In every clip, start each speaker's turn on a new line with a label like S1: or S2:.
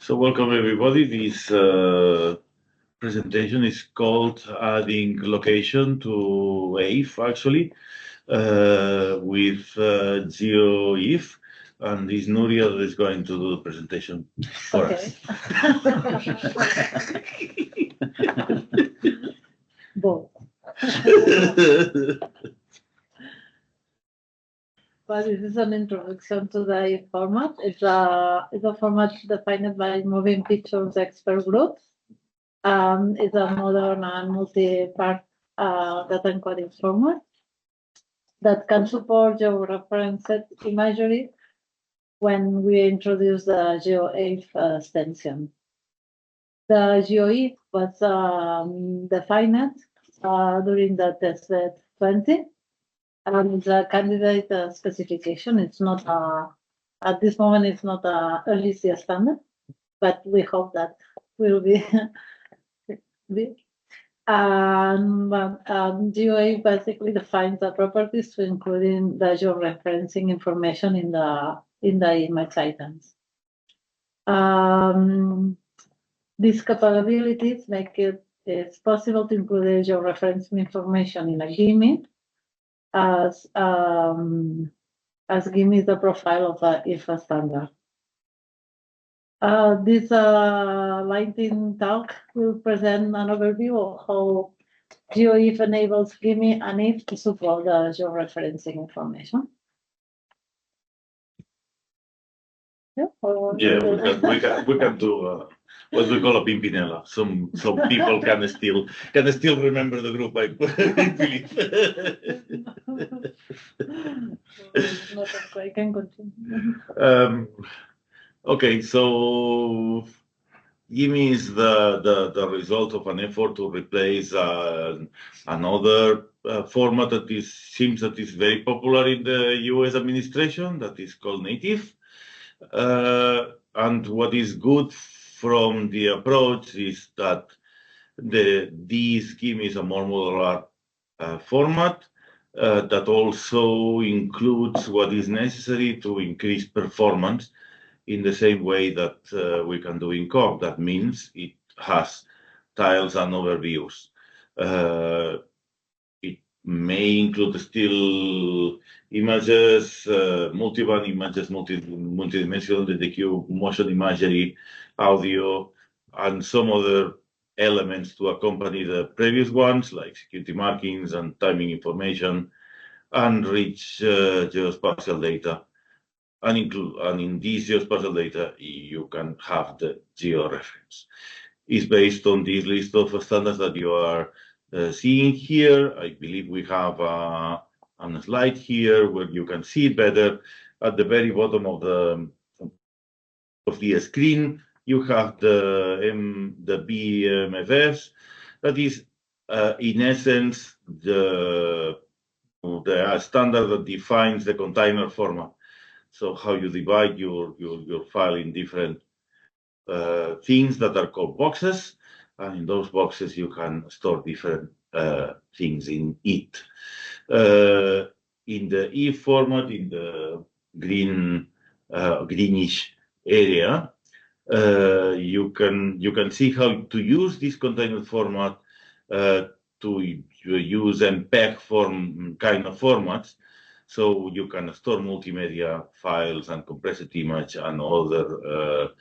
S1: So welcome everybody. This presentation is called Adding Location to HEIF actually with GeoHEIF, and it's Nuria that is going to do the presentation for us.
S2: Both. But this is an introduction to the HEIF format. It's a format defined by moving pictures expert groups. It's a modern and multi-part data encoding format that can support georeferenced imagery when we introduce the GeoHEIF extension. The GeoHEIF was defined during the testbed 20. And it's a candidate specification. It's not at this moment. It's not a LCA standard, but we hope that will be. GeoHEIF basically defines the properties to including the georeferencing information in the image items. These capabilities make it's possible to include the georeferencing information in a GIMI. As GIMI is the profile of a HEIF standard. This lightning talk will present an overview of how GeoHEIF enables GIMI and HEIF to support the georeferencing information.
S1: Yeah, we can do what we call a pimpinela. Some people can still remember the group, I believe.
S2: I can continue.
S1: Okay, so GIMI is the result of an effort to replace another format that seems that is very popular in the US administration, that is called native. And what is good from the approach is that this GIMI is a more modular format that also includes what is necessary to increase performance in the same way that we can do in COG. That means it has tiles and overviews. It may include still images, multi-band images, multidimensional DQ, motion imagery, audio, and some other elements to accompany the previous ones, like security markings and timing information, and rich geospatial data. And in this geospatial data, you can have the georeference. It's based on this list of standards that you are seeing here. I believe we have a slide here where you can see it better. At the very bottom of the screen, you have the BMFS. That is, in essence, the standard that defines the container format. So how you divide your file in different things that are called boxes, and in those boxes you can store different things in it. In the HEIF format, in the greenish area, you can see how to use this container format to use MPEG form kind of formats. So you can store multimedia files and compressed image and other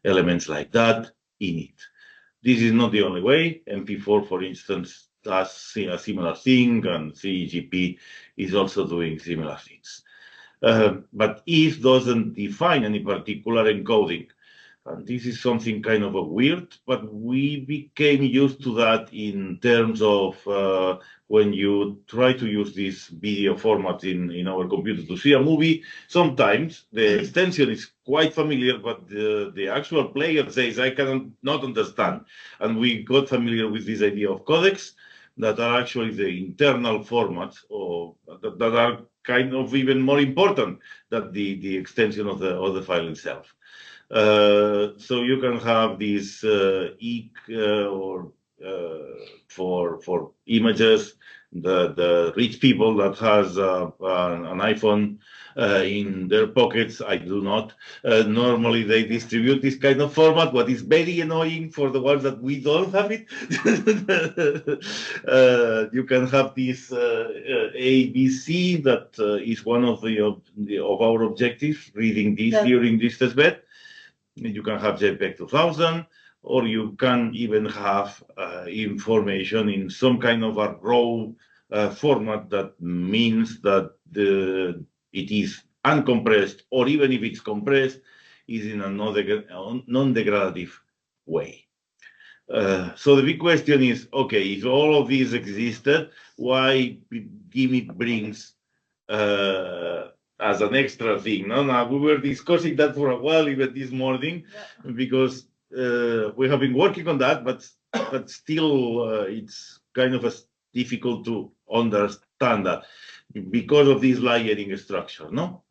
S1: elements like that in it. This is not the only way. MP4, for instance, does a similar thing, and CGP is also doing similar things. But HEIF doesn't define any particular encoding. And this is something kind of weird, but we became used to that in terms of when you try to use this video format in our computer to see a movie. Sometimes the extension is quite familiar, but the actual player says, I cannot understand. And we got familiar with this idea of codecs that are actually the internal formats that are kind of even more important than the extension of the file itself. So you can have this EEC or for images, the rich people that has an iPhone in their pockets. I do not. Normally, they distribute this kind of format, what is very annoying for the ones that we don't have it. You can have this ABC that is one of our objectives, reading this during this testbed. You can have JPEG 2000, or you can even have information in some kind of a raw format that means that it is uncompressed, or even if it's compressed, is in a non-degradative way. So the big question is, okay, if all of these existed, why GIMI brings as an extra thing? No, now we were discussing that for a while, even this morning, because we have been working on that, but still it's kind of difficult to understand that because of this layering structure, no?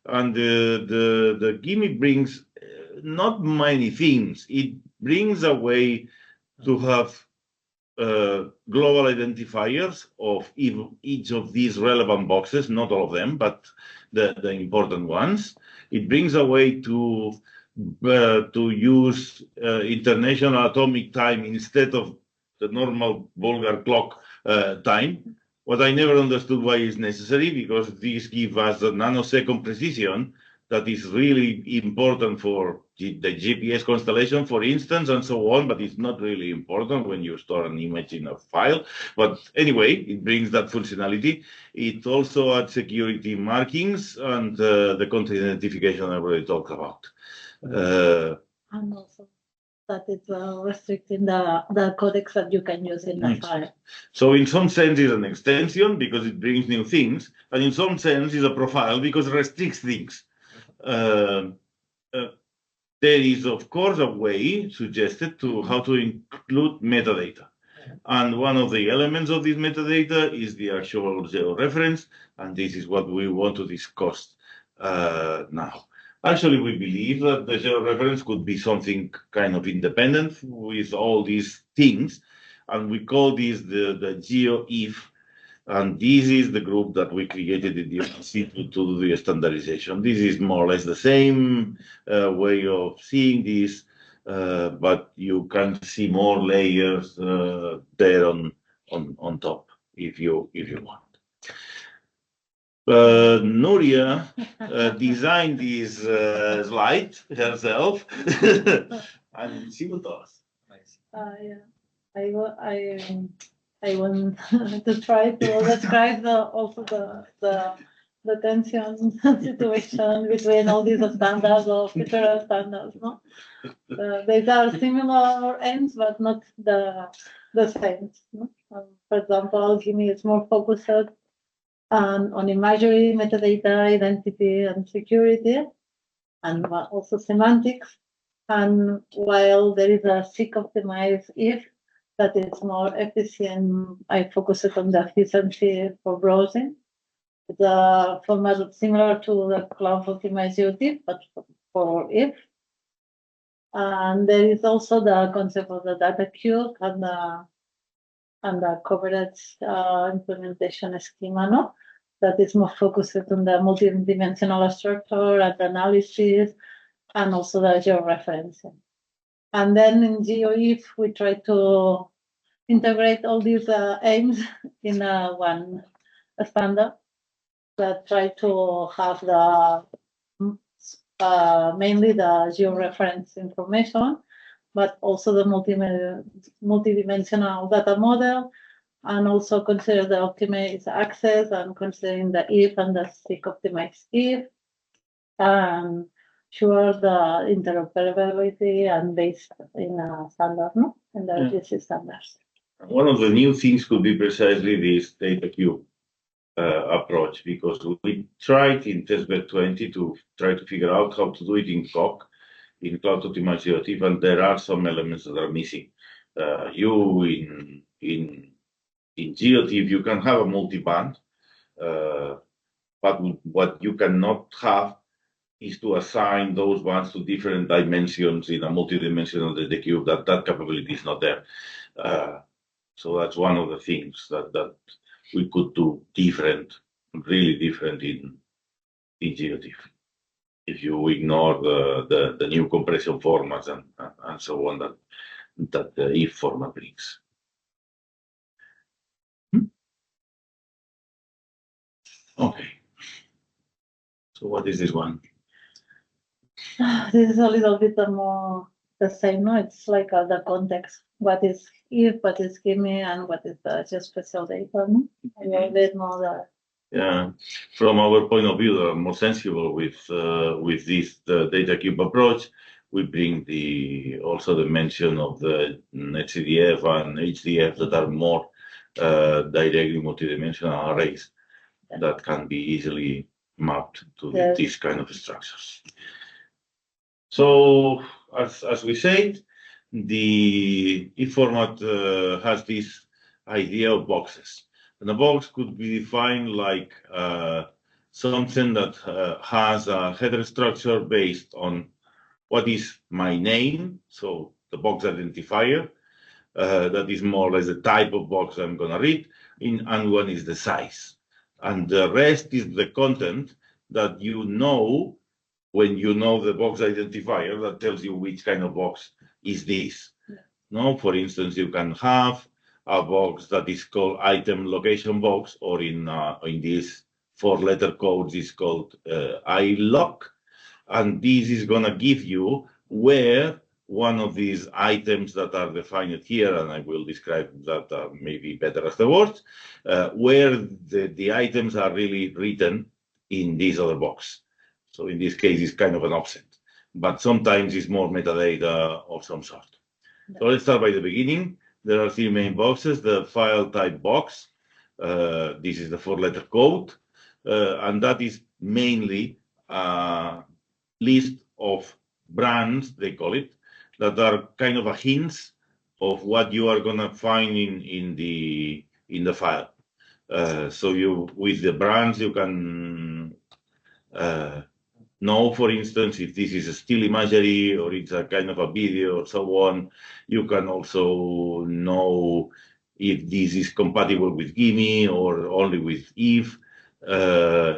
S1: And the GIMI brings not many things. It brings a way to have global identifiers of each of these relevant boxes, not all of them, but the important ones. It brings a way to use international atomic time instead of the normal vulgar clock time. What I never understood why is necessary, because this gives us a nanosecond precision that is really important for the GPS constellation, for instance, and so on, but it's not really important when you store an image in a file. But anyway, it brings that functionality. It also adds security markings and the content identification I already talked about.
S2: And also that it's restricting the codecs that you can use in the file.
S1: So in some sense, it's an extension because it brings new things, and in some sense, it's a profile because it restricts things. There is, of course, a way suggested to how to include metadata. And one of the elements of this metadata is the actual georeference, and this is what we want to discuss now. Actually, we believe that the georeference could be something kind of independent with all these things, and we call this the GeoHEIF. And this is the group that we created in the OpenC to do the standardization. This is more or less the same way of seeing this, but you can see more layers there on top if you want. Nuria designed this slide herself, and she will tell us.
S2: Yeah, I want to try to describe also the tension situation between all these standards or future standards. No, these are similar aims, but not the same. No? For example, GIMI is more focused on imagery, metadata, identity, and security, and also semantics. And while there is a seek optimized if that is more efficient, I focus on the efficiency for browsing. It's a format similar to the cloud optimized GeoHEIF, but for if. And there is also the concept of the data cube and the coverage implementation schema, no? That is more focused on the multidimensional structure and analysis, and also the georeferencing. And then in GeoHEIF, we try to integrate all these aims in one standard that try to have mainly the georeference information, but also the multidimensional data model, and also consider the optimized access and considering the if and the seek optimized if, and sure the interoperability and based in a standard, no? In the GC standards.
S1: One of the new things could be precisely this data cube approach, because we tried in testbed 20 to try to figure out how to do it in COC, in Cloud Optimized GeoHEIF, and there are some elements that are missing. In GeoHEIF, you can have a multi-band, but what you cannot have is to assign those bands to different dimensions in a multi-dimensional data cube. That capability is not there. So that's one of the things that we could do different, really different in in GeoHEIF. If you ignore the new compression formats and so on that the HEIF format brings. Okay. So what is this one?
S2: This is a little bit more the same, no? It's like the context. What is HEIF, what is GIMI, and what is the geospatial data, no? A little bit more
S1: Yeah, from our point of view, more sensible with this data cube approach. We bring also the mention of the NetCDF and HDF that are more directly multidimensional arrays that can be easily mapped to these kind of structures. So, as we said, the HEIF format has this idea of boxes. And a box could be defined like something that has a header structure based on what is my name, so the box identifier, that is more or less the type of box I'm going to read, and one is the size. And the rest is the content that you know when you know the box identifier that tells you which kind of box is this. Yeah. No, for instance, you can have a box that is called item location box, or in this 4-letter code is called ILOC, and this is going to give you where one of these items that are defined here, and I will describe that maybe better afterwards, where the items are really written in this other box. So in this case, it's kind of an offset, but sometimes it's more metadata of some sort. Yeah. So let's start by the beginning. There are 3 main boxes. The file type box, this is the 4-letter code, and that is mainly a list of brands, they call it, that are kind of a hint of what you are going to find in the file. So with the brands, you can know, for instance, if this is a still imagery or it's a kind of a video or so on. You can also know if this is compatible with GIMI or only with HEIF,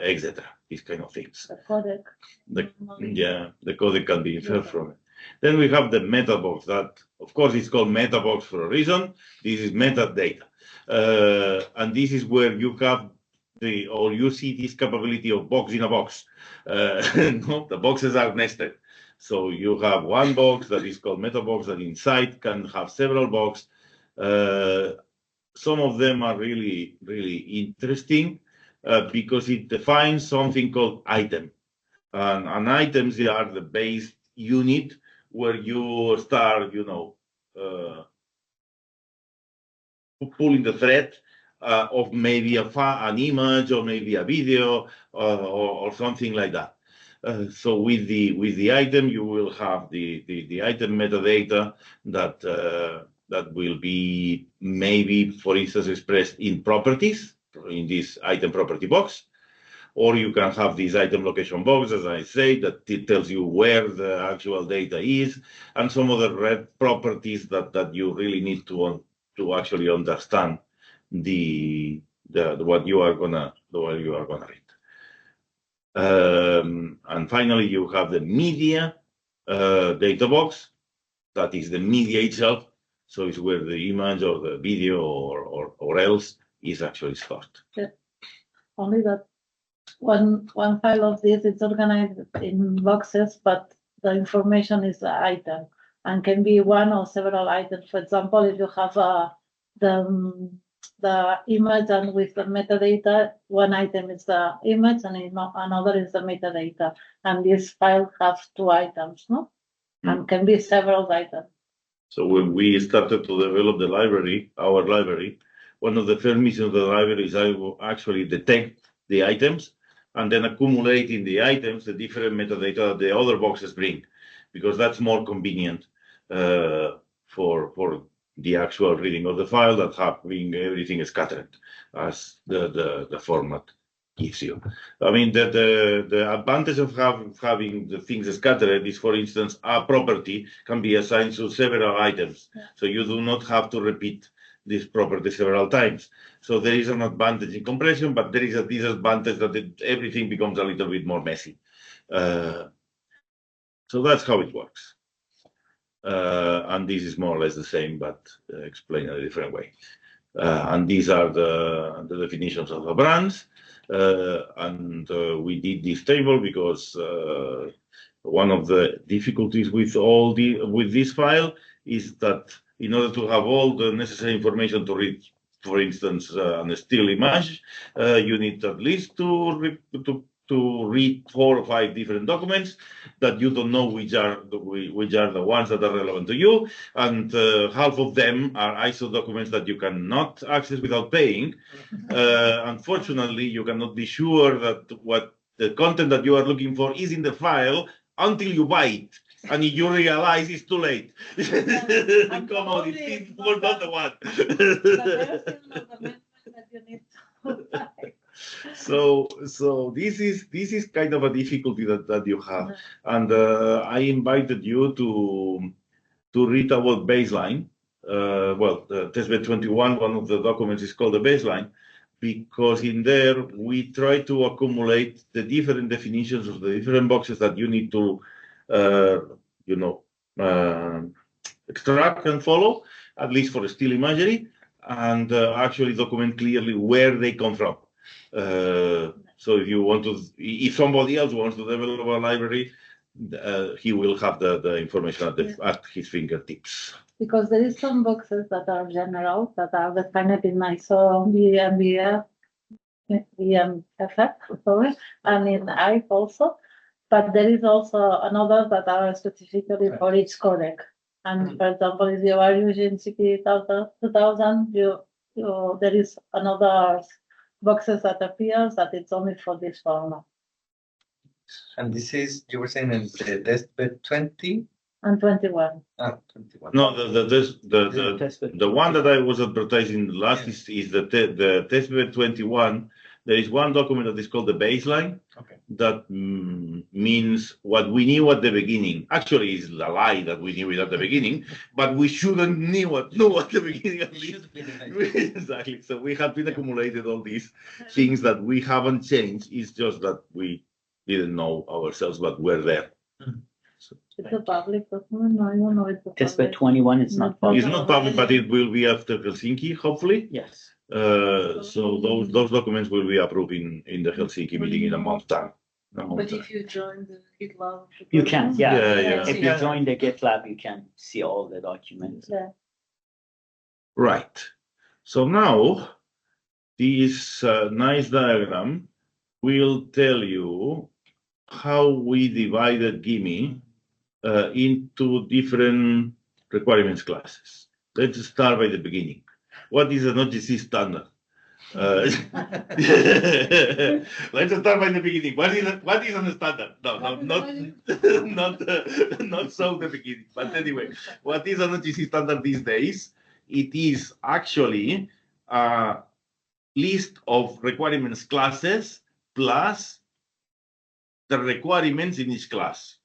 S1: etc. These kind of things.
S2: The codec.
S1: The codec can be inferred from it. Then we have the meta box that, of course, it's called meta box for a reason. This is metadata. And this is where you have or you see this capability of box in a box. No, the boxes are nested. So you have one box that is called meta box that inside can have several boxes. Some of them are really, really interesting because it defines something called item. And items, they are the base unit where you start, pulling the thread of maybe an image or maybe a video or something like that. So with the item, you will have the item metadata that will be maybe, for instance, expressed in properties in this item property box. Or you can have this item location box, as I say, that it tells you where the actual data is, and some other red properties that you really need to actually understand what you are gonna read. And finally, you have the media data box. That is the media itself. So it's where the image or the video or else is actually stored.
S2: Yeah. Only that one file of this, it's organized in boxes, but the information is the item and can be one or several items. For example, if you have the image and with the metadata, one item is the image and another is the metadata. And this file has 2 items, no? And can be several items.
S1: So when we started to develop the library, our library, one of the first missions of the library is I will actually detect the items and then accumulating the items, the different metadata the other boxes bring, because that's more convenient for the actual reading of the file that having everything scattered as the format gives you. I mean, the advantage of having the things scattered is, for instance, a property can be assigned to several items. Yeah. So you do not have to repeat this property several times. So there is an advantage in compression, but there is a disadvantage that everything becomes a little bit more messy. So that's how it works. And this is more or less the same, but explained in a different way. And these are the definitions of the brands. And we did this table because one of the difficulties with this file is that in order to have all the necessary information to read, for instance, a still image, you need at least to read 4 or 5 different documents that you don't know which are the ones that are relevant to you, and half of them are ISO documents that you cannot access without paying. Unfortunately, you cannot be sure that what the content that you are looking for is in the file until you buy it. And you realize it's too late. Come on, it's not the one. So this is kind of a difficulty that you have, and I invited you to read about baseline. Testbed 21, one of the documents is called the baseline, because in there we try to accumulate the different definitions of the different boxes that you need to extract and follow, at least for still imagery, and actually document clearly where they come from. So if somebody else wants to develop a library, he will have the information at his fingertips.
S2: Because there is some boxes that are general, that are defined in ISO BMFF, sorry, and in HEIF also. But there is also another that are specifically for each codec. And for example, if you are using CP 2000, there is another boxes that appears that it's only for this format.
S3: And this is, you were saying, in the testbed 20?
S2: And 21.
S3: 21.
S1: No, the one that I was advertising last is the testbed 21. There is one document that is called the baseline.
S3: Okay.
S1: That means what we knew at the beginning. Actually, it's a lie that we knew it at the beginning, but we shouldn't know at the beginning at least. Exactly. So we have been accumulated all these things that we haven't changed. It's just that we didn't know ourselves, but we're there.
S2: So, it's a public document. No, I don't know. It's a
S4: Testbed 21 is not public.
S1: It's not public, but it will be after Helsinki, hopefully.
S4: Yes.
S1: So those documents will be approved in the Helsinki meeting in a month's time.
S5: But if you join the GitLab,
S4: You can,
S1: Yeah.
S4: If you join the GitLab, you can see all the documents.
S2: Yeah.
S1: Right. So now this nice diagram will tell you how we divided GIMI into different requirements classes. Let's start by the beginning. What is an OGC standard? Let's start by the beginning. What is a standard? No, not so the beginning. But anyway, what is an OGC standard these days? It is actually a list of requirements classes plus the requirements in each class.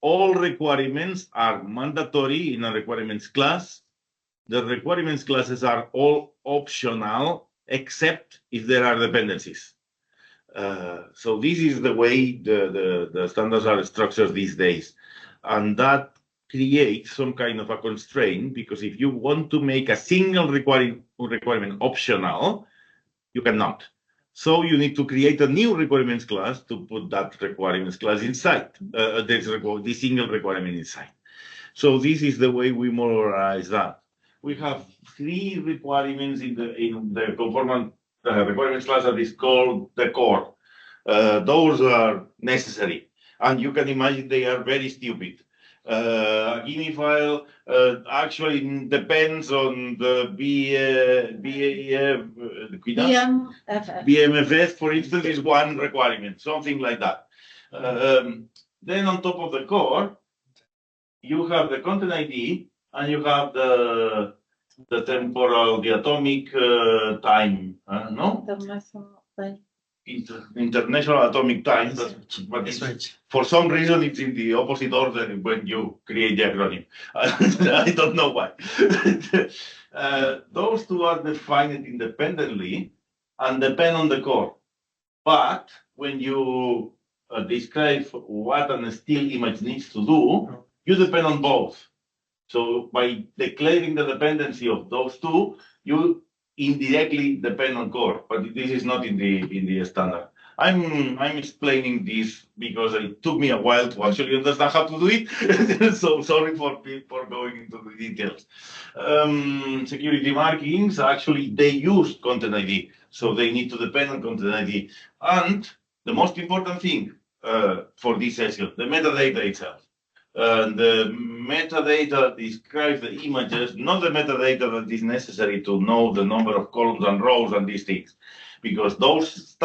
S1: All requirements are mandatory in a requirements class. The requirements classes are all optional, except if there are dependencies. So this is the way the standards are structured these days. And that creates some kind of a constraint, because if you want to make a single requirement optional, you cannot. So you need to create a new requirements class to put that requirements class inside, this single requirement inside. So this is the way we modularize that. We have 3 requirements in the conformal requirements class that is called the core. Those are necessary, and you can imagine they are very stupid. A GIMI file actually depends on the BMFS, for instance, is one requirement, something like that. Then on top of the core, you have the content ID, and you have the temporal, the atomic time, no?
S2: The maximum time.
S1: International Atomic Time, but
S3: That's right.
S1: for some reason it's in the opposite order when you create the acronym. I don't know why. Those two are defined independently and depend on the core. But when you describe what a still image needs to do, you depend on both. So by declaring the dependency of those two, you indirectly depend on core, but this is not in the standard. I'm explaining this because it took me a while to actually understand how to do it. So sorry for going into the details. Security markings, actually they use content ID, so they need to depend on content ID. And the most important thing for this session, the metadata itself. The metadata describes the images, not the metadata that is necessary to know the number of columns and rows and these things, because those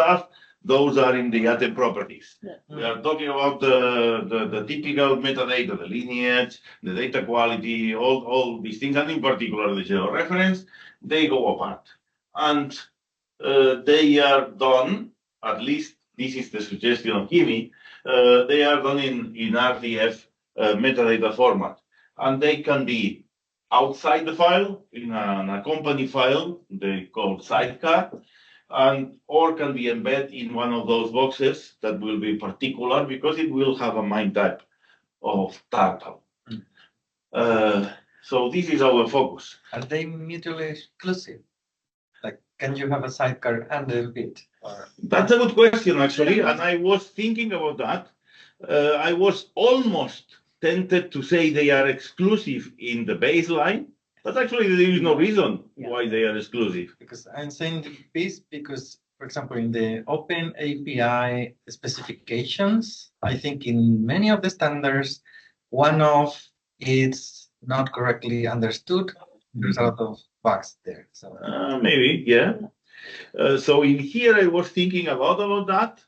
S1: are in the ATEM properties.
S2: Yeah.
S1: We are talking about the typical metadata, the lineage, the data quality, all these things, and in particular the georeference, they go apart. And they are done, at least this is the suggestion of GIMI, they are done in RDF metadata format, and they can be outside the file in a company file they call sidecar, and or can be embedded in one of those boxes that will be particular because it will have a MIME type of turtle. So this is our focus.
S3: Are they mutually exclusive? Like, can you have a sidecar and a bit? Or
S1: That's a good question, actually, and I was thinking about that. I was almost tempted to say they are exclusive in the baseline, but actually there is no reason why they are exclusive.
S3: because I'm saying this because, for example, in the Open API specifications, I think in many of the standards, one of it's not correctly understood. There's a lot of bugs there. So
S1: Maybe, yeah. So in here I was thinking a lot about that,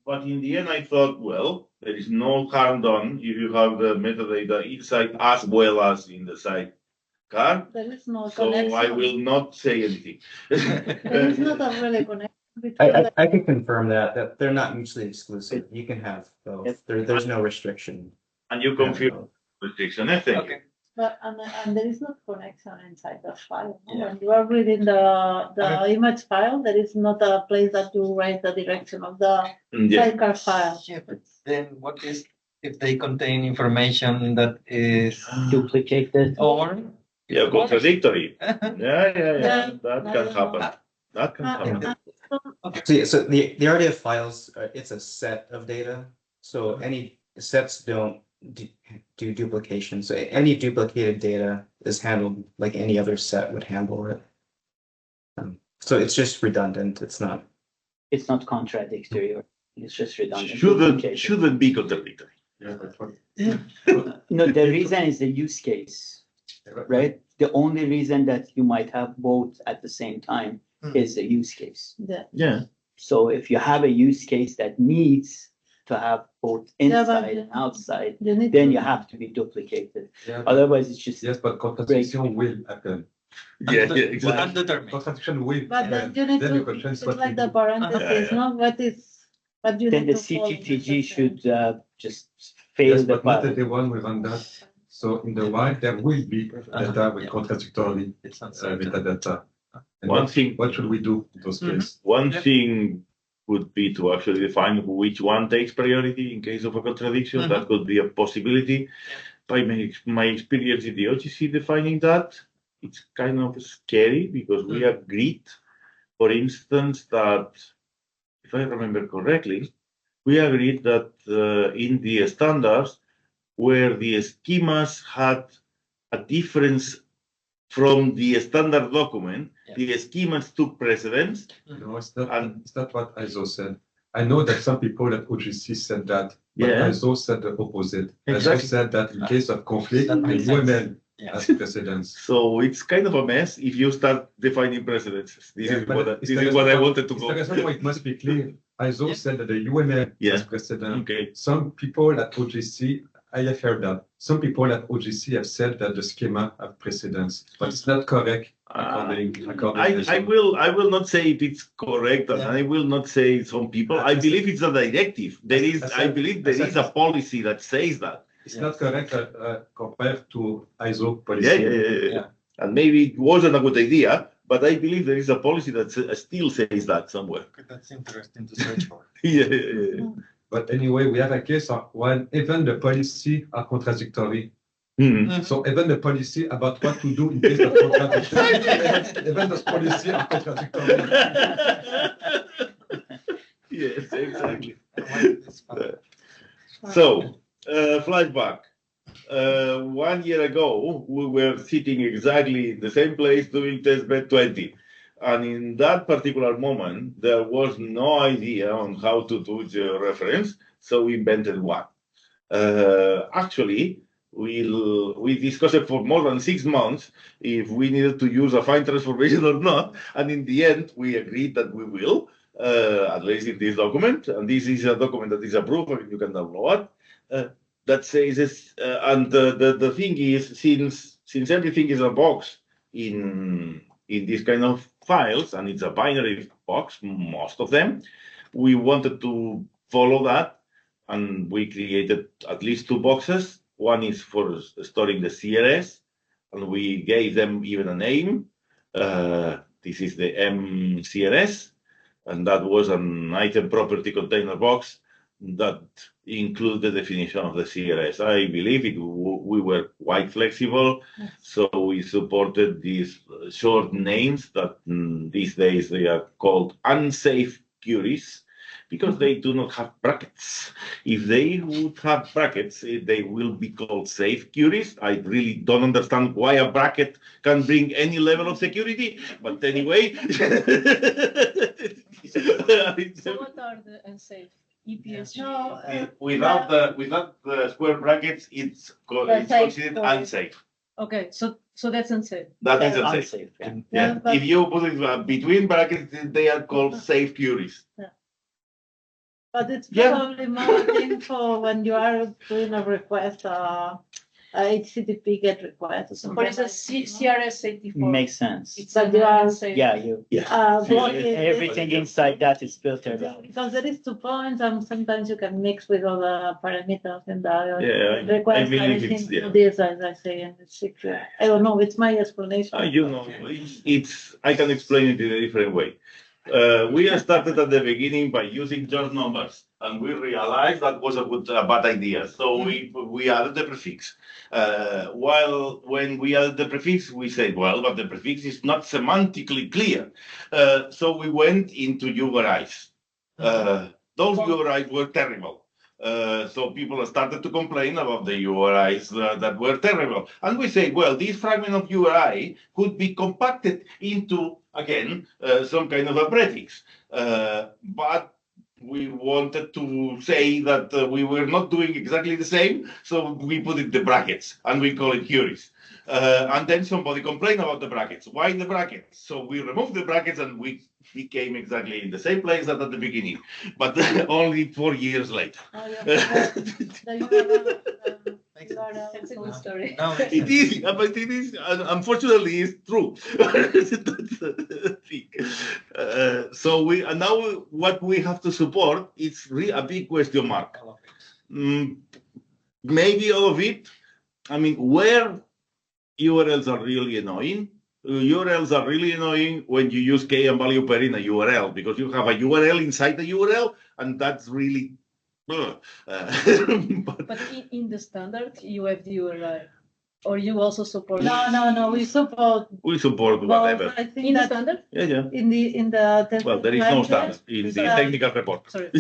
S1: but in the end I thought, well, there is no harm done if you have the metadata inside as well as in the sidecar.
S2: There is no
S1: So
S2: connection.
S1: I will not say anything.
S2: There is not a really connection between
S6: I can confirm that they're not mutually exclusive. You can have both. There's no restriction.
S1: And you confirm restriction. Thank you.
S3: okay.
S2: But and there is no connection inside the file. No?
S3: Yeah.
S2: When you are reading the image file, there is not a place that you write the direction of the
S1: Yeah.
S2: sidecar file.
S3: Yeah, but then what is if they contain information that is
S4: Duplicated.
S3: or
S1: Yeah, contradictory.
S3: yeah.
S1: Yeah. That
S2: I
S1: can
S2: don't
S1: happen.
S2: know.
S1: That can happen.
S6: So the RDF files, it's a set of data. So any sets don't do duplication. So any duplicated data is handled like any other set would handle it. So it's just redundant. It's not.
S4: It's not contradictory, or it's just redundant.
S1: Shouldn't be contradictory.
S4: No, the reason is the use case, right? The only reason that you might have both at the same time is the use case.
S2: Yeah.
S1: Yeah.
S4: So if you have a use case that needs to have both
S2: Yeah, but
S4: inside and outside,
S2: You need
S4: then
S2: to-
S4: you have to be duplicated.
S7: Yeah,
S4: Otherwise, it's just
S7: yes, but contradiction will happen.
S1: Yeah, exactly.
S3: Undetermined.
S7: Contradiction will
S2: But then
S7: happen.
S2: you need
S7: Then
S2: to
S7: you can change
S2: it's
S7: what
S2: like
S7: we
S2: the
S7: do.
S2: parentheses,
S1: Yeah.
S2: no? What you
S4: then
S2: need
S4: the
S2: to follow.
S4: CTTG should just fail
S7: Yes,
S4: the
S7: but not
S4: file.
S7: everyone will run that. So in the wild, there will be data with contradictory
S3: It's uncertain.
S7: metadata. And
S1: One thing.
S7: what should we do in those cases?
S1: One
S3: Yep.
S1: thing would be to actually define which one takes priority in case of a contradiction. That could be a possibility. By my experience in the OGC defining that, it's kind of scary because we agreed, for instance, that, if I remember correctly, we agreed that in the standards where the schemas had a difference from the standard document, the schemas took precedence.
S7: No, it's not,
S1: And-
S7: it's not what ISO said. I know that some people at OGC said that, but
S1: Yeah.
S7: ISO said the opposite.
S1: Exactly.
S7: ISO said that in case of conflict,
S3: That
S7: the
S3: makes sense.
S7: UML
S3: Yeah.
S7: has precedence.
S1: So it's kind of a mess if you start defining precedences. This
S7: Yeah,
S1: is
S7: but
S1: what
S7: it's
S1: this
S7: the
S1: is what I
S7: reason-
S1: wanted to
S7: it's
S1: go.
S7: the reason why it must be clear. ISO
S3: Yeah.
S7: said that the UML
S1: Yeah.
S7: has precedence.
S1: Okay.
S7: Some people at OGC, I have heard that. Some people at OGC have said that the schema have precedence, but it's not correct according
S1: I will not say if it's correct, and I will not say some people. I believe it's a directive. I believe there is a policy that says that.
S7: It's not correct compared to ISO policy.
S1: Yeah. And maybe it wasn't a good idea, but I believe there is a policy that still says that somewhere.
S3: That's interesting to search for.
S1: Yeah.
S7: But anyway, we have a case of when even the policy are contradictory. So even the policy about what to do in case of contradiction, even the policy are contradictory.
S1: Yes, exactly. So, flashback. 1 year ago, we were sitting exactly in the same place doing testbed 20. And in that particular moment, there was no idea on how to do georeference, so we invented one. Actually, we discussed it for more than 6 months if we needed to use a fine transformation or not. And in the end, we agreed that we will, at least in this document. And this is a document that is approved, and you can download it. That says this, and the thing is, since everything is a box in this kind of files, and it's a binary box, most of them, we wanted to follow that, and we created at least 2 boxes. One is for storing the CRS, and we gave them even a name. This is the MCRS, and that was an item property container box that include the definition of the CRS. I believe we were quite flexible, so we supported these short names that these days they are called unsafe queries because they do not have brackets. If they would have brackets, they will be called safe queries. I really don't understand why a bracket can bring any level of security, but anyway.
S5: So what are the unsafe? EPS?
S2: No,
S1: without the square brackets, it's considered unsafe.
S5: Okay, so that's unsafe.
S1: That is
S4: Unsafe,
S1: unsafe.
S4: yeah.
S1: Yeah.
S2: But-
S1: If you put it between brackets, they are called safe queries.
S2: but it's
S1: Yeah.
S2: probably more thing for when you are doing a request, a HTTP GET request or something.
S5: What is a
S2: like that,
S5: CRS 84?
S4: Makes sense.
S5: It's
S2: But you are-
S5: unsafe.
S4: Yeah, you,
S2: But
S4: everything inside that is filtered out.
S2: because there is 2 points, and sometimes you can mix with other parameters in the
S1: Yeah,
S2: request.
S1: I believe
S2: everything
S1: it's, yeah.
S2: to this, as I say, and it's secure. I don't know. It's my explanation.
S1: You know, it's I can explain it in a different way. We started at the beginning by using just numbers, and we realized that was a bad idea. So we added the prefix. While when we added the prefix, we said, well, but the prefix is not semantically clear. So we went into URIs. Those URIs were terrible. So people started to complain about the URIs that were terrible. And we say, well, this fragment of URI could be compacted into, again, some kind of a prefix. But we wanted to say that we were not doing exactly the same, so we put it the brackets, and we call it queries. And then somebody complained about the brackets. Why the brackets? So we removed the brackets, and we became exactly in the same place as at the beginning, but only 4 years later.
S5: That's a good story.
S3: Now
S1: It is, but it is, unfortunately, it's true. That's the thing. So now what we have to support is a big question mark. Maybe all of it. I mean, where URLs are really annoying. URLs are really annoying when you use key and value pair in a URL, because you have a URL inside the URL, and that's really.
S5: But in the standard, you have the URI, or you also support.
S2: No. We support.
S1: We support whatever.
S2: I think
S5: In the
S2: that
S5: standard.
S1: Yeah.
S2: in the
S1: Well, there is no standard in the technical report.
S5: Sorry.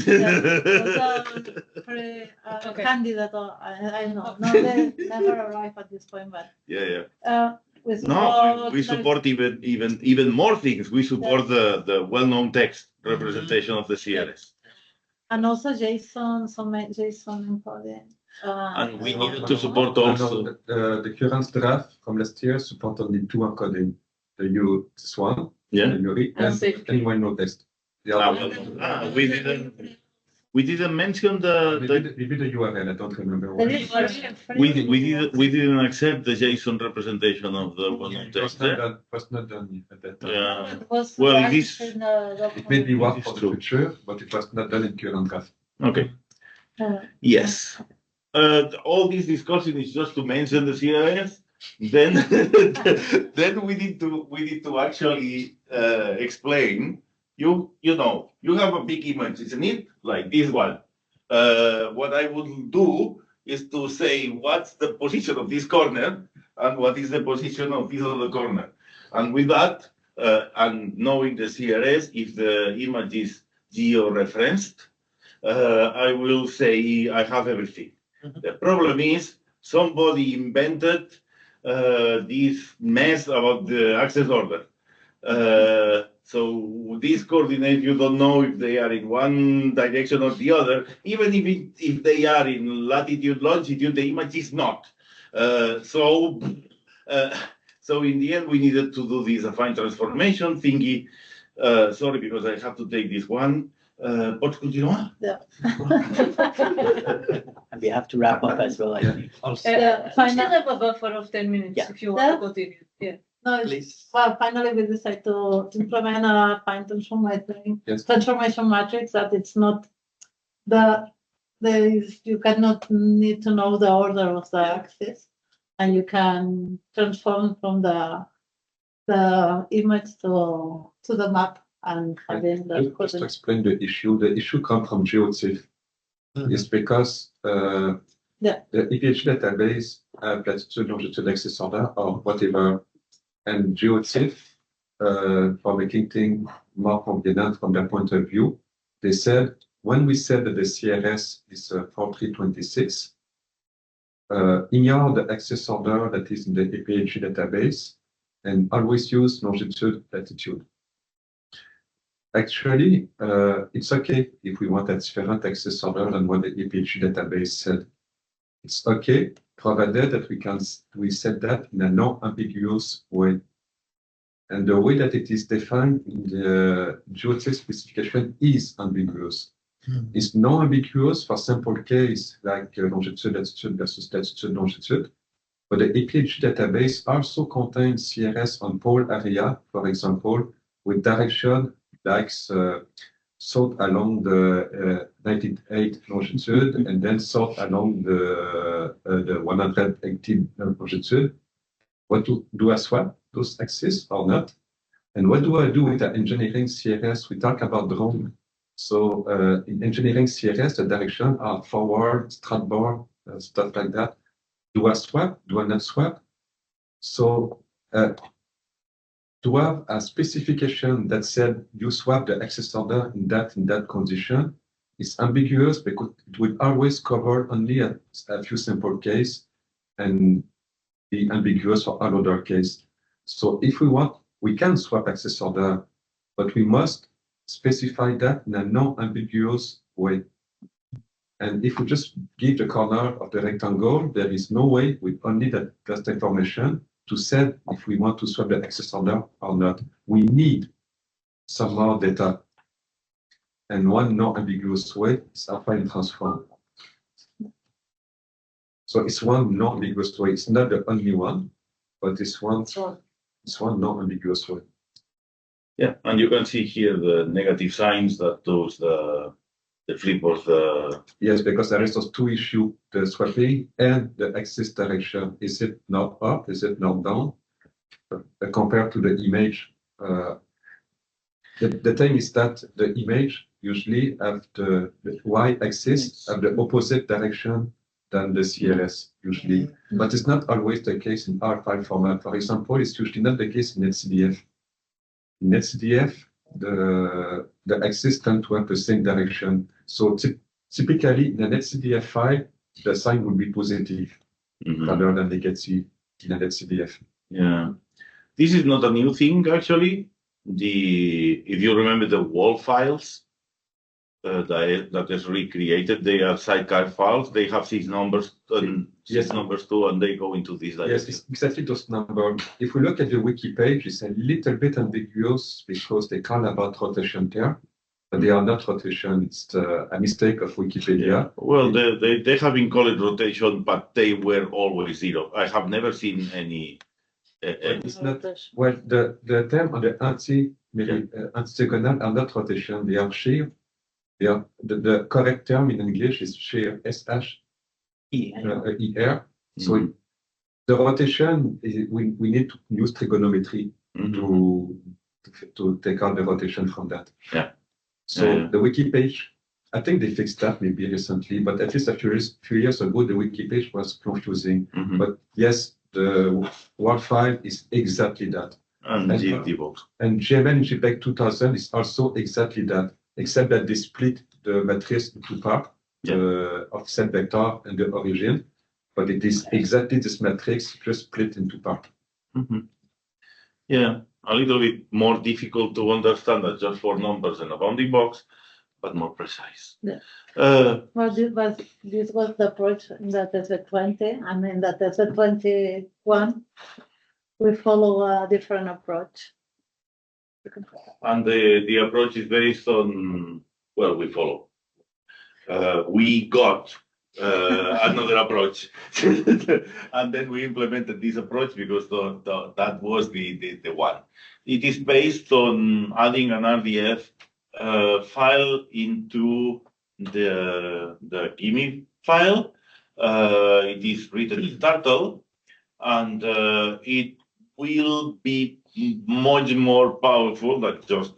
S2: Candidate, I don't know. No, they never arrive at this point, but
S1: Yeah.
S2: we support.
S1: No, we support even more things. We support the well-known text representation of the CRS.
S2: And also JSON, JSON encoding.
S1: And we needed to support also.
S7: The current draft from last year support only 2 encoding. This one,
S1: Yeah.
S7: the URI, and
S5: Unsafe.
S7: anyone no text. The other one.
S1: We We didn't mention
S7: Maybe the URL, I don't remember. What it is.
S1: we didn't accept the JSON representation of the one
S7: It was not done at that time.
S1: Yeah.
S2: It was
S1: Well,
S2: right
S1: it is-
S2: in the
S7: It may be
S2: document.
S7: work
S1: It is
S7: for the
S1: true.
S7: future, but it was not done in current draft.
S1: Okay. Yes. All this discussion is just to mention the CRS. Then, then we need to actually explain. You know, you have a big image, isn't it? Like this one. What I would do is to say what's the position of this corner and what is the position of this other corner. And with that, and knowing the CRS, if the image is geo-referenced, I will say I have everything. The problem is somebody invented this mess about the access order. So these coordinates, you don't know if they are in one direction or the other. Even if they are in latitude, longitude, the image is not. So in the end, we needed to do this affine transformation thingy. Sorry, because I have to take this one. Pots continuar?
S4: And we have to wrap up as well, I think.
S5: We still have a buffer of 10 minutes
S4: Yeah.
S5: if you want to continue. Yeah.
S2: No,
S3: Please.
S2: well, finally, we decided to implement a fine transformation matrix that it's not you cannot need to know the order of the axis, and you can transform from the image to the map and having the
S7: Just to explain the issue comes from GeoHEIF. It's because the EPH database have latitude, longitude, axis order, or whatever, and GeoHEIF, for making things more convenient from their point of view, they said when we said that the CRS is 4326, ignore the access order that is in the EPH database and always use longitude, latitude. Actually, it's okay if we want a different access order than what the EPH database said. It's okay, provided that we set that in a non-ambiguous way. And the way that it is defined in the GeoHEIF specification is ambiguous. It's non-ambiguous for simple case like longitude, latitude versus latitude, longitude. But the EPH database also contains CRS on pole area, for example, with direction like south along the 98 longitude and then south along the 118 longitude. What do I swap those axes or not? And what do I do with the engineering CRS? We talk about drone. So in engineering CRS, the direction are forward, starboard, stuff like that. Do I swap? Do I not swap? So to have a specification that said you swap the access order in that condition is ambiguous because it will always cover only a few simple cases and be ambiguous for all other cases. So if we want, we can swap access order, but we must specify that in a non-ambiguous way. And if we just give the corner of the rectangle, there is no way with only that just information to say if we want to swap the access order or not. We need some more data. And one non-ambiguous way is affine transform. So it's one non-ambiguous way. It's not the only one, but it's one non-ambiguous way.
S1: Yeah, and you can see here the negative signs that those the flip of the.
S7: Yes, because there is those two issues, the swapping and the axis direction. Is it not up? Is it not down? Compared to the image, the thing is that the image usually have the y-axis have the opposite direction than the CRS usually, but it's not always the case in our file format. For example, it's usually not the case in NetCDF. In NetCDF, the axis tend to have the same direction. So typically in a NetCDF file, the sign will be positive rather than negative in a NetCDF.
S1: Yeah, this is not a new thing actually. If you remember the wall files that is recreated, they are sidecar files. They have these numbers and
S7: Yes.
S1: numbers too, and they go into this direction.
S7: Yes, it's exactly those numbers. If we look at the wiki page, it's a little bit ambiguous because they call about rotation there. but they are not rotation. It's a mistake of Wikipedia.
S1: Well, they have been called rotation, but they were always zero. I have never seen any.
S7: It's not well. The term on the antidiagonal are not rotation. They are shear. They are the correct term in English is shear. SHER. So the rotation is, we need to use trigonometry to take out the rotation from that.
S1: Yeah.
S7: So the wiki page, I think they fixed that maybe recently, but at least a few years ago, the wiki page was confusing. But yes, the WAR file is exactly that.
S1: And
S7: GML JPEG 2000 is also exactly that, except that they split the matrix into parts, the offset vector and the origin. But it is exactly this matrix just split into parts.
S1: Yeah, a little bit more difficult to understand than just for numbers and a bounding box, but more precise.
S2: Yeah. Well, this was the approach in the TSV20, and in the TSV21, we follow a different approach.
S1: And the approach is based on, well, we follow. We got another approach, and then we implemented this approach because that was the one. It is based on adding an RDF file into the GIMI file. It is written in Turtle, and it will be much more powerful than just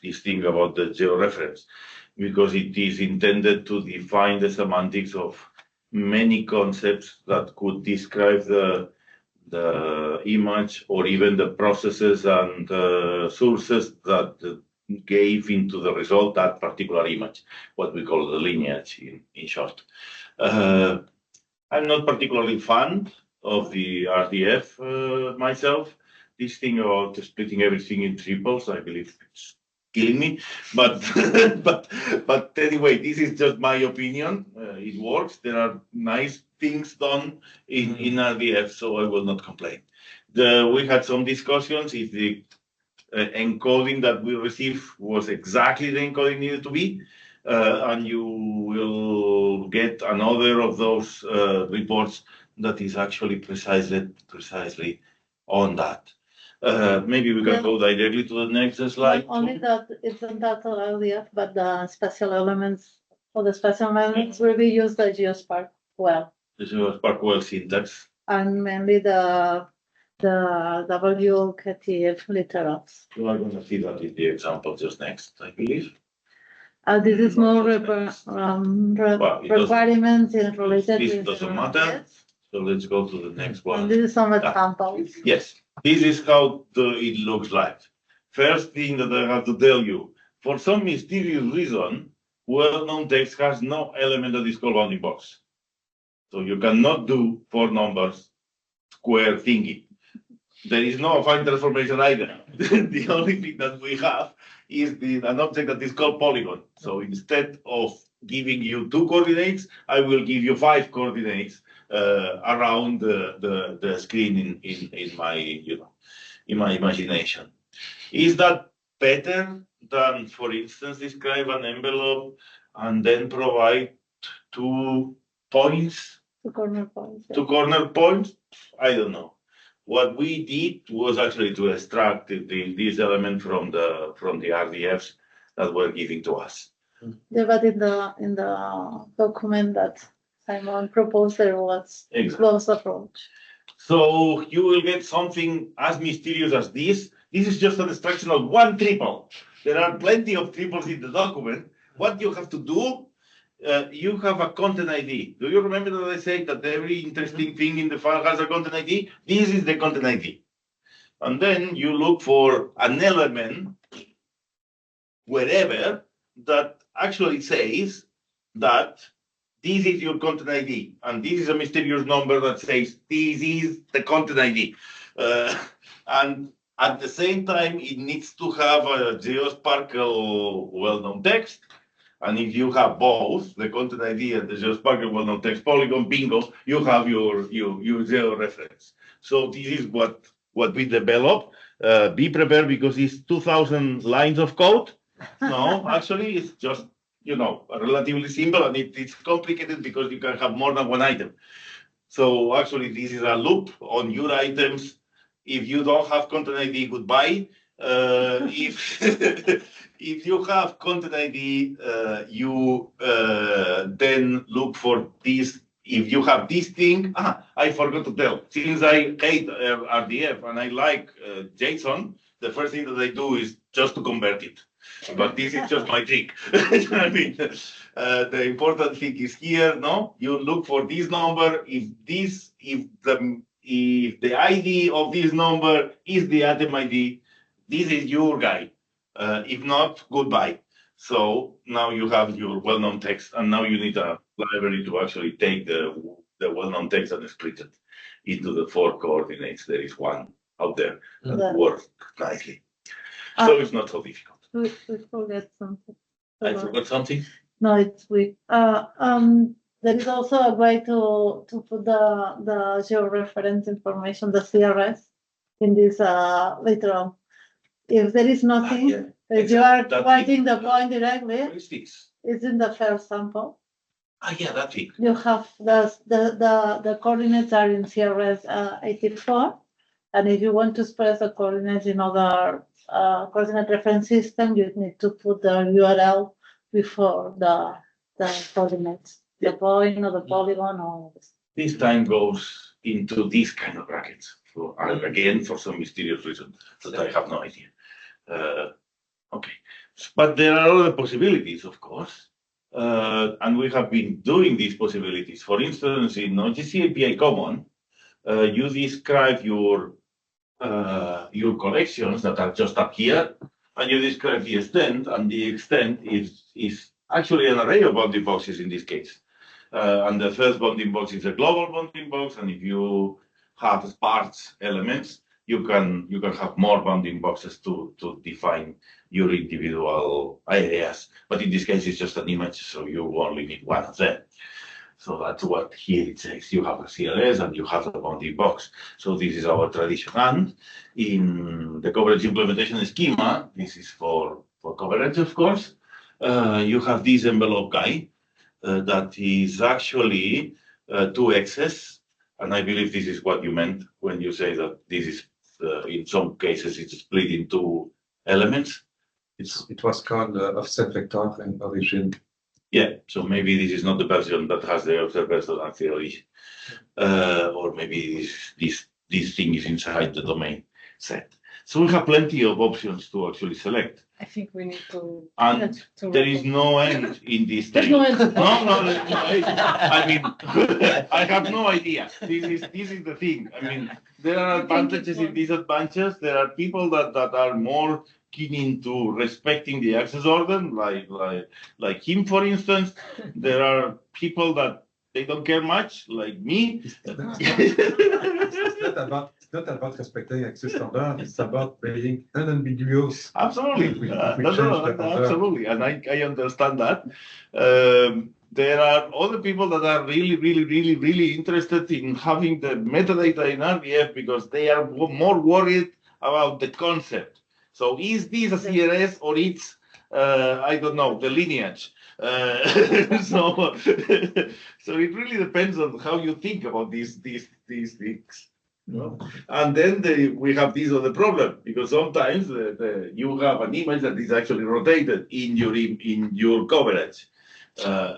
S1: this thing about the georeference, because it is intended to define the semantics of many concepts that could describe the image or even the processes and sources that gave into the result that particular image, what we call the lineage in short. I'm not particularly fan of the RDF myself. This thing about splitting everything in triples, I believe it's killing me. But but anyway, this is just my opinion. It works. There are nice things done in RDF, so I will not complain. We had some discussions if the encoding that we received was exactly the encoding needed to be, and you will get another of those reports that is actually precisely on that. Maybe we can go directly to the next slide.
S2: Not only that it's in that LDF, but the special elements, for the special elements will be used the GeoSpark well.
S1: The GeoSpark well syntax.
S2: And mainly the WKTF literals.
S1: You are going to see that in the example just next, I believe.
S2: This is more requirements in related
S1: This
S2: with
S1: doesn't matter. So let's go to the next one.
S2: And this is some examples.
S1: Yes, this is how it looks like. First thing that I have to tell you, for some mysterious reason, well-known text has no element that is called bounding box. So you cannot do 4 numbers square thingy. There is no affine transformation either. The only thing that we have is an object that is called polygon. So instead of giving you 2 coordinates, I will give you 5 coordinates around the screen in my imagination. Is that better than, for instance, describe an envelope and then provide 2 points?
S2: 2 corner points. Yeah.
S1: 2 corner points? I don't know. What we did was actually to extract this element from the RDFs that were given to us.
S2: Yeah, but in the document that Simon proposed, there was close approach.
S1: So you will get something as mysterious as this. This is just an extraction of 1 triple. There are plenty of triples in the document. What you have to do, you have a content ID. Do you remember that I said that every interesting thing in the file has a content ID? This is the content ID. And then you look for an element wherever that actually says that this is your content ID, and this is a mysterious number that says this is the content ID. And at the same time, it needs to have a GeoSparkle well-known text. And if you have both, the content ID and the GeoSparkle well-known text polygon, bingo, you have your GeoReference. So this is what we developed. be prepared because it's 2,000 lines of code. No, actually, it's just, relatively simple, and it's complicated because you can have more than one item. So actually, this is a loop on your items. If you don't have content ID, goodbye. If if you have content ID, you then look for this. If you have this thing, I forgot to tell. Since I hate RDF and I like JSON, the first thing that I do is just to convert it. But this is just my trick. I mean, the important thing is here. No, you look for this number. If the ID of this number is the item ID, this is your guy. If not, goodbye. So now you have your well-known text, and now you need a library to actually take the well-known text and split it into the 4 coordinates. There is one out there that works nicely. So it's not so difficult.
S2: We forget something.
S1: I forgot something.
S2: No, it's weak. There is also a way to put the georeference information, the CRS, in this later on. If there is nothing, if you are writing the point directly,
S1: What is this?
S2: it's in the first sample.
S1: Yeah, that thing.
S2: You have the coordinates are in CRS 84, and if you want to express the coordinates in other coordinate reference system, you need to put the URL before the coordinates, the point or the polygon or
S1: This time goes into these kind of brackets. So again, for some mysterious reason that I have no idea. Okay, but there are other possibilities, of course, and we have been doing these possibilities. For instance, in OGC API Common, you describe your collections that are just up here, and you describe the extent, and the extent is actually an array of bounding boxes in this case. And the first bounding box is a global bounding box, and if you have sparse elements, you can have more bounding boxes to define your individual areas. But in this case, it's just an image, so you only need one of them. So that's what here it says. You have a CLS and you have a bounding box. So this is our tradition. And in the coverage implementation schema, this is for coverage, of course. You have this envelope guy that is actually 2x's. And I believe this is what you meant when you say that this is, in some cases, it's split into elements.
S7: It was called offset vector and origin.
S1: Yeah, so maybe this is not the version that has the offset vector as the origin. Or maybe this thing is inside the domain set. So we have plenty of options to actually select.
S5: I think we need to.
S1: And there is no end in this
S5: There's
S1: thing.
S5: no end.
S1: No, there's no end. I mean, I have no idea. This is the thing. I mean, there are advantages and disadvantages. There are people that are more keen into respecting the access order, like him, for instance. There are people that they don't care much, like me.
S7: It's not about respecting access order. It's about being unambiguous.
S1: Absolutely,
S7: Absolutely,
S1: absolutely, and I understand that. There are other people that are really interested in having the metadata in RDF because they are more worried about the concept. So is this a CRS or it's I don't know, the lineage? So it really depends on how you think about these things. And then we have this other problem because sometimes you have an image that is actually rotated in your coverage.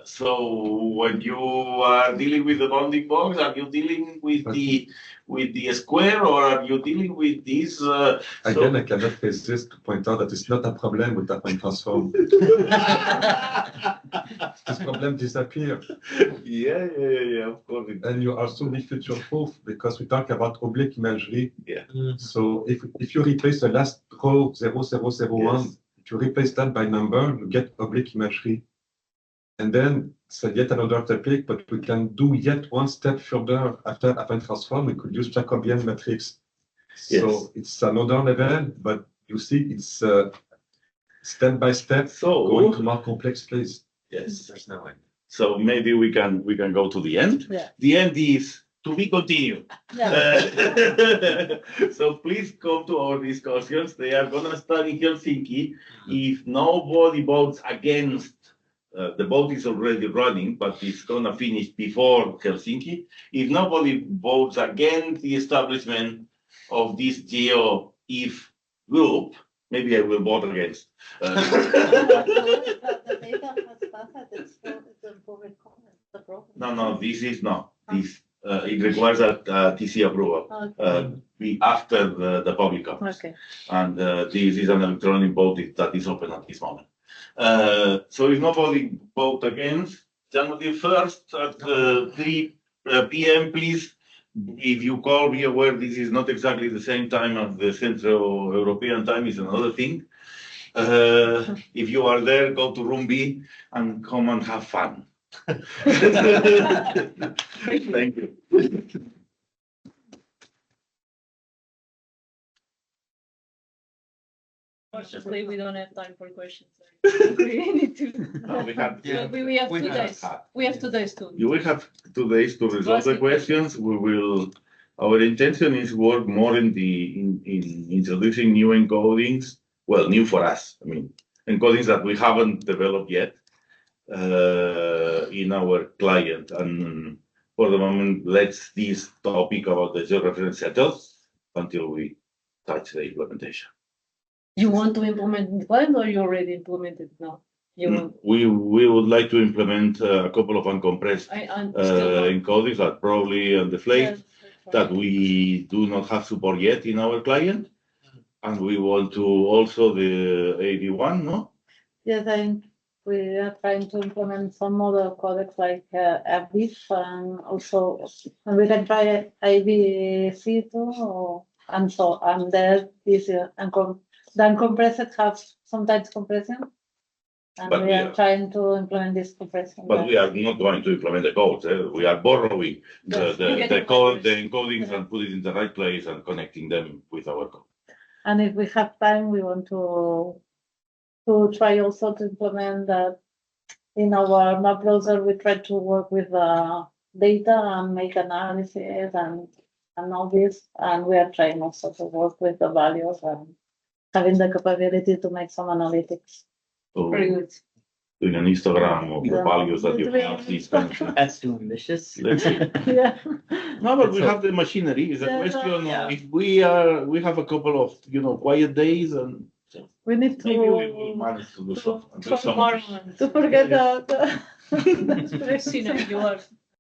S1: So when you are dealing with the bounding box, are you dealing with the square or are you dealing with this?
S7: Again, I cannot resist to point out that it's not a problem with that point transform. This problem disappears.
S1: Yeah, of course.
S7: And you also need future proof because we talk about oblique imagery.
S1: Yeah.
S7: So if you replace the last row 0001,
S1: Yes.
S7: if you replace that by number, you get oblique imagery. And then it's yet another topic, but we can do yet one step further after append transform. We could use Jacobian matrix.
S1: Yes.
S7: So it's another level, but you see it's step by step going to more complex place.
S1: Yes.
S7: There's no end.
S1: So maybe we can go to the end.
S2: Yeah.
S1: The end is to be continued.
S2: Yeah.
S1: So please come to our discussions. They are gonna start in Helsinki. If nobody votes against, the vote is already running, but it's gonna finish before Helsinki. If nobody votes against the establishment of this GeoHEIF group, maybe I will vote against.
S2: The data has passed, it's improving comment, the problem.
S1: No, this is not. This it requires a TC approval.
S2: Okay.
S1: After the public comments.
S2: Okay.
S1: And this is an electronic vote that is open at this moment. So if nobody vote against, January 1st at 3 p.m., please, if you call, be aware this is not exactly the same time as the Central European time, is another thing. If you are there, go to room B and come and have fun. Thank you.
S5: Unfortunately, we don't have time for questions. We need to.
S1: No, we have,
S3: Yeah.
S5: We have
S3: We
S5: 2
S3: have
S5: days. We have 2 days to.
S1: you will have 2 days to resolve the
S5: Ask the
S1: questions. We will. Our intention is work more in introducing new encodings. Well, new for us. I mean, encodings that we haven't developed yet in our client. And for the moment, let's this topic about the georeference settles until we touch the implementation.
S5: You want to implement in the client or you already implemented now? You want,
S1: We would like to implement a couple of uncompressed
S5: still
S1: encodings that probably on the flake
S2: Yes,
S1: that we do not have support yet in our client. And we want to also the AV1, no?
S2: Yes, I think we are trying to implement some other codecs like HEIF and also, and we can try AVC too, and there is the uncompressed have sometimes compression. And
S1: But
S2: we
S1: we
S2: are
S1: are-
S2: trying to implement this compression.
S1: But we are not going to implement the codes. We are borrowing
S5: Yes, you get
S1: the
S5: the
S1: code, the
S5: libraries.
S1: encodings and put it in the right place and connecting them with our code.
S2: And if we have time, we want to try also to implement that in our map browser. We try to work with the data and make analysis and all this. And we are trying also to work with the values and having the capability to make some analytics.
S1: So
S5: very good.
S1: doing an Instagram of the
S2: Yeah.
S1: values that you have, these kind of things.
S4: That's too ambitious.
S1: Let's see.
S2: Yeah.
S1: No, but we have the machinery. It's a
S2: Yeah,
S1: question
S4: yeah.
S1: of if we have a couple of quiet days and
S2: We need
S1: maybe we will
S2: to
S1: manage to do some.
S5: Tomorrow.
S2: forget the
S5: Christina, you are